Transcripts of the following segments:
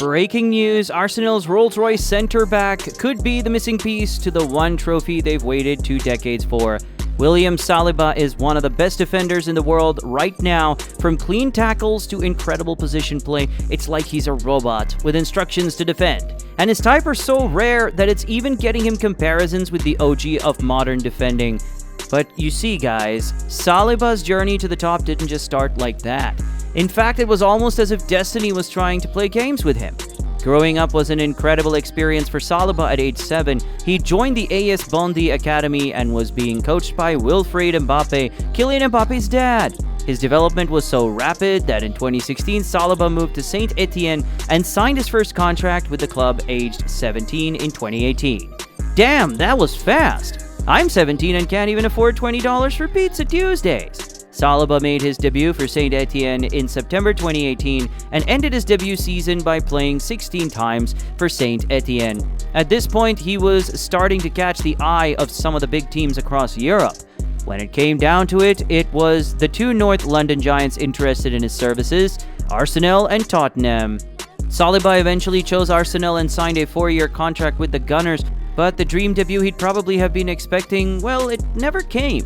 Breaking news, Arsenal's Rolls Royce centre-back could be the missing piece to the one trophy they've waited 2 decades for. William Saliba is one of the best defenders in the world right now. From clean tackles to incredible position play, it's like he's a robot with instructions to defend. And his type are so rare that it's even getting him comparisons with the OG of modern defending. But you see guys, Saliba's journey to the top didn't just start like that. In fact, it was almost as if destiny was trying to play games with him. Growing up was an incredible experience for Saliba at age 7. He joined the AS Bondy Academy and was being coached by Wilfried Mbappe, Kylian Mbappe's dad. His development was so rapid that in 2016, Saliba moved to Saint Etienne and signed his first contract with the club aged 17 in 2018. Damn, that was fast! I'm 17 and can't even afford $20 for pizza Tuesdays. Saliba made his debut for Saint Etienne in September 2018 and ended his debut season by playing 16 times for Saint Etienne. At this point, he was starting to catch the eye of some of the big teams across Europe. When it came down to it, it was the 2 North London giants interested in his services, Arsenal and Tottenham. Saliba eventually chose Arsenal and signed a 4-year contract with the Gunners, but the dream debut he'd probably have been expecting, well, it never came.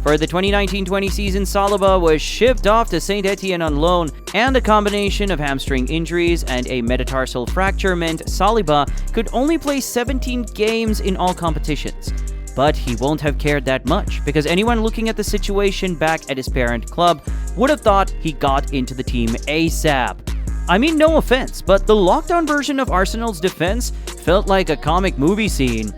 For the 2019-20 season, Saliba was shipped off to Saint Etienne on loan, and a combination of hamstring injuries and a metatarsal fracture meant Saliba could only play 17 games in all competitions. But he won't have cared that much, because anyone looking at the situation back at his parent club would have thought he got into the team ASAP. I mean, no offense, but the lockdown version of Arsenal's defense felt like a comic movie scene.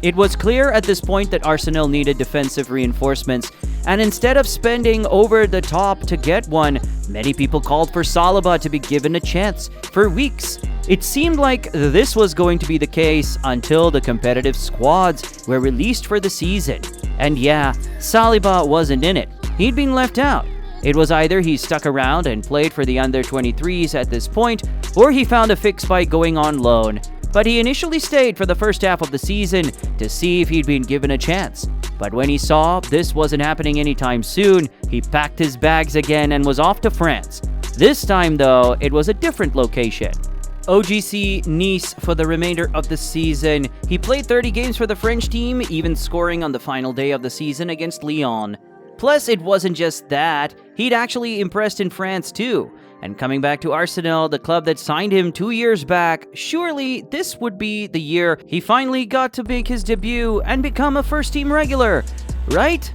It was clear at this point that Arsenal needed defensive reinforcements, and instead of spending over the top to get one, many people called for Saliba to be given a chance. For weeks, it seemed like this was going to be the case until the competitive squads were released for the season. And yeah, Saliba wasn't in it. He'd been left out. It was either he stuck around and played for the under-23s at this point, or he found a fix by going on loan. But he initially stayed for the first half of the season to see if he'd been given a chance. But when he saw this wasn't happening anytime soon, he packed his bags again and was off to France. This time though, it was a different location. OGC Nice for the remainder of the season. He played 30 games for the French team, even scoring on the final day of the season against Lyon. Plus, it wasn't just that, he'd actually impressed in France too. And coming back to Arsenal, the club that signed him 2 years back, surely this would be the year he finally got to make his debut and become a first-team regular, right?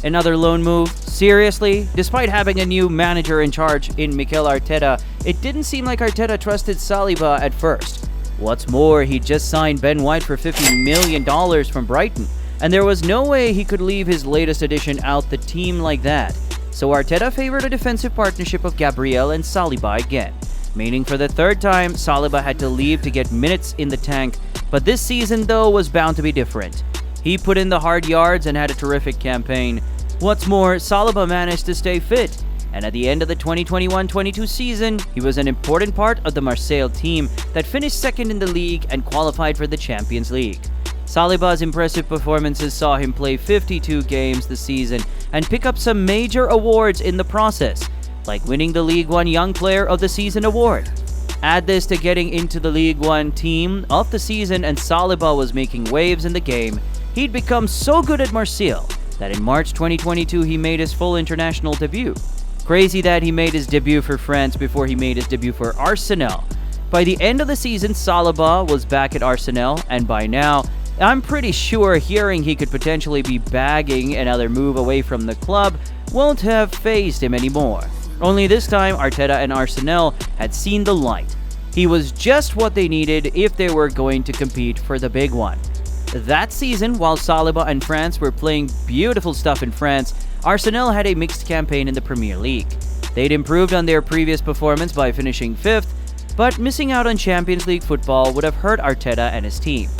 Another loan move? Seriously? Despite having a new manager in charge in Mikel Arteta, it didn't seem like Arteta trusted Saliba at first. What's more, he just signed Ben White for $50 million from Brighton, and there was no way he could leave his latest addition out the team like that. So Arteta favored a defensive partnership of Gabriel and Saliba again, meaning for the 3rd time, Saliba had to leave to get minutes in the tank, but this season though was bound to be different. He put in the hard yards and had a terrific campaign. What's more, Saliba managed to stay fit, and at the end of the 2021-22 season, he was an important part of the Marseille team that finished 2nd in the league and qualified for the Champions League. Saliba's impressive performances saw him play 52 games this season and pick up some major awards in the process, like winning the League One Young Player of the Season award. Add this to getting into the League One Team of the Season, and Saliba was making waves in the game. He'd become so good at Marseille that in March 2022 he made his full international debut. Crazy that he made his debut for France before he made his debut for Arsenal. By the end of the season, Saliba was back at Arsenal, and by now, I'm pretty sure hearing he could potentially be bagging another move away from the club won't have fazed him anymore. Only this time, Arteta and Arsenal had seen the light. He was just what they needed if they were going to compete for the big one. That season, while Saliba and France were playing beautiful stuff in France, Arsenal had a mixed campaign in the Premier League. They'd improved on their previous performance by finishing 5th, but missing out on Champions League football would have hurt Arteta and his team.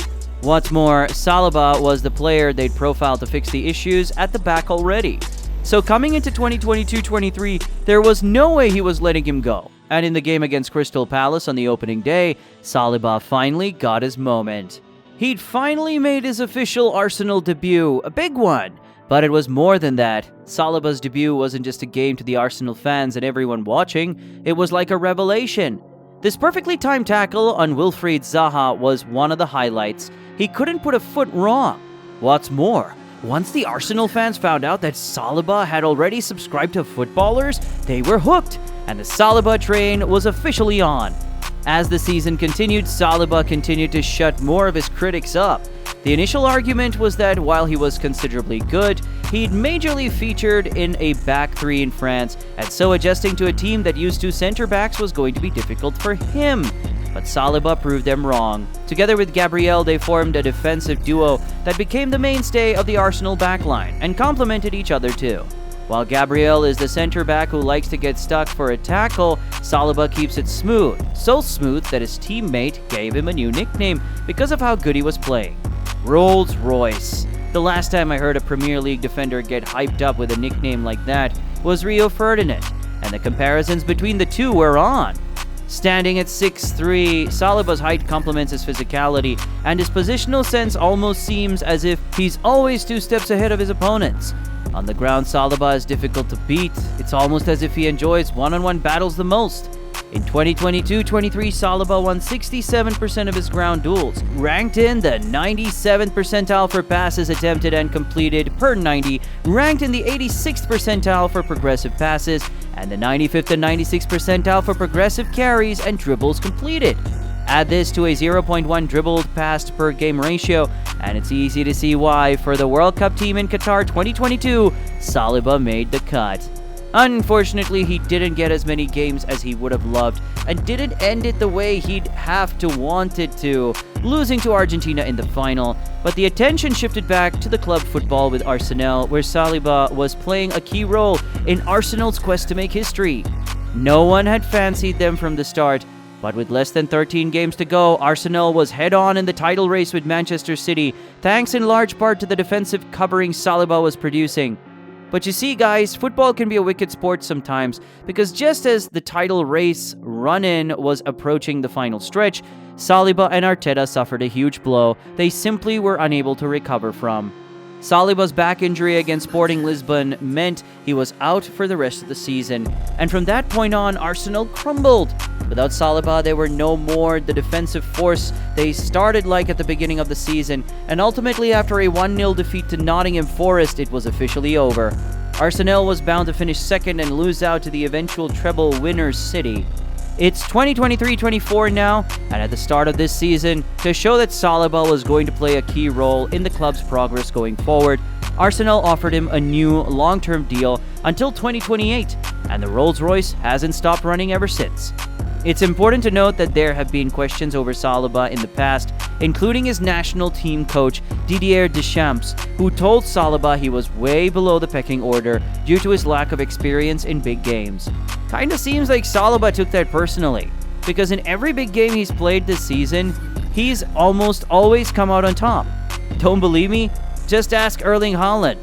What's more, Saliba was the player they'd profiled to fix the issues at the back already. So coming into 2022-23, there was no way he was letting him go. And in the game against Crystal Palace on the opening day, Saliba finally got his moment. He'd finally made his official Arsenal debut, a big one. But it was more than that. Saliba's debut wasn't just a game to the Arsenal fans and everyone watching, it was like a revelation. This perfectly timed tackle on Wilfried Zaha was one of the highlights. He couldn't put a foot wrong. What's more, once the Arsenal fans found out that Saliba had already subscribed to footballers, they were hooked, and the Saliba train was officially on. As the season continued, Saliba continued to shut more of his critics up. The initial argument was that while he was considerably good, he'd majorly featured in a back three in France, and so adjusting to a team that used two center-backs was going to be difficult for him. But Saliba proved them wrong. Together with Gabriel, they formed a defensive duo that became the mainstay of the Arsenal backline, and complemented each other too. While Gabriel is the center-back who likes to get stuck for a tackle, Saliba keeps it smooth. So smooth that his teammate gave him a new nickname because of how good he was playing. Rolls Royce. The last time I heard a Premier League defender get hyped up with a nickname like that was Rio Ferdinand, and the comparisons between the two were on. Standing at 6'3", Saliba's height complements his physicality, and his positional sense almost seems as if he's always 2 steps ahead of his opponents. On the ground, Saliba is difficult to beat. It's almost as if he enjoys one-on-one battles the most. In 2022-23, Saliba won 67% of his ground duels, ranked in the 97th percentile for passes attempted and completed per 90, ranked in the 86th percentile for progressive passes, and the 95th and 96th percentile for progressive carries and dribbles completed. Add this to a 0.1 dribbled passed per game ratio, and it's easy to see why, for the World Cup team in Qatar 2022, Saliba made the cut. Unfortunately, he didn't get as many games as he would have loved, and didn't end it the way he'd have to wanted to, losing to Argentina in the final. But the attention shifted back to the club football with Arsenal, where Saliba was playing a key role in Arsenal's quest to make history. No one had fancied them from the start, but with less than 13 games to go, Arsenal was head-on in the title race with Manchester City, thanks in large part to the defensive covering Saliba was producing. But you see, guys, football can be a wicked sport sometimes, because just as the title race run-in was approaching the final stretch, Saliba and Arteta suffered a huge blow they simply were unable to recover from. Saliba's back injury against Sporting Lisbon meant he was out for the rest of the season, and from that point on, Arsenal crumbled. Without Saliba, they were no more the defensive force they started like at the beginning of the season, and ultimately after a 1-0 defeat to Nottingham Forest, it was officially over. Arsenal was bound to finish second and lose out to the eventual treble winners City. It's 2023-24 now, and at the start of this season, to show that Saliba was going to play a key role in the club's progress going forward, Arsenal offered him a new long-term deal until 2028, and the Rolls Royce hasn't stopped running ever since. It's important to note that there have been questions over Saliba in the past, including his national team coach Didier Deschamps, who told Saliba he was way below the pecking order due to his lack of experience in big games. Kinda seems like Saliba took that personally, because in every big game he's played this season, he's almost always come out on top. Don't believe me? Just ask Erling Haaland.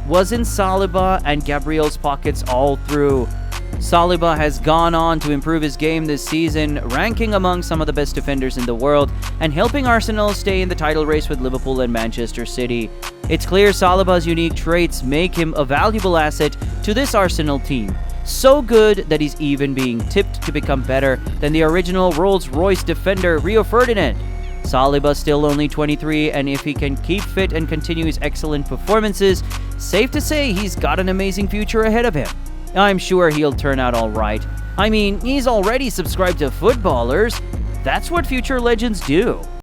Wasn't Saliba and Gabriel's pockets all through? Saliba has gone on to improve his game this season, ranking among some of the best defenders in the world, and helping Arsenal stay in the title race with Liverpool and Manchester City. It's clear Saliba's unique traits make him a valuable asset to this Arsenal team. So good that he's even being tipped to become better than the original Rolls Royce defender Rio Ferdinand. Saliba's still only 23, and if he can keep fit and continue his excellent performances, safe to say he's got an amazing future ahead of him. I'm sure he'll turn out alright. I mean, he's already subscribed to footballers. That's what future legends do.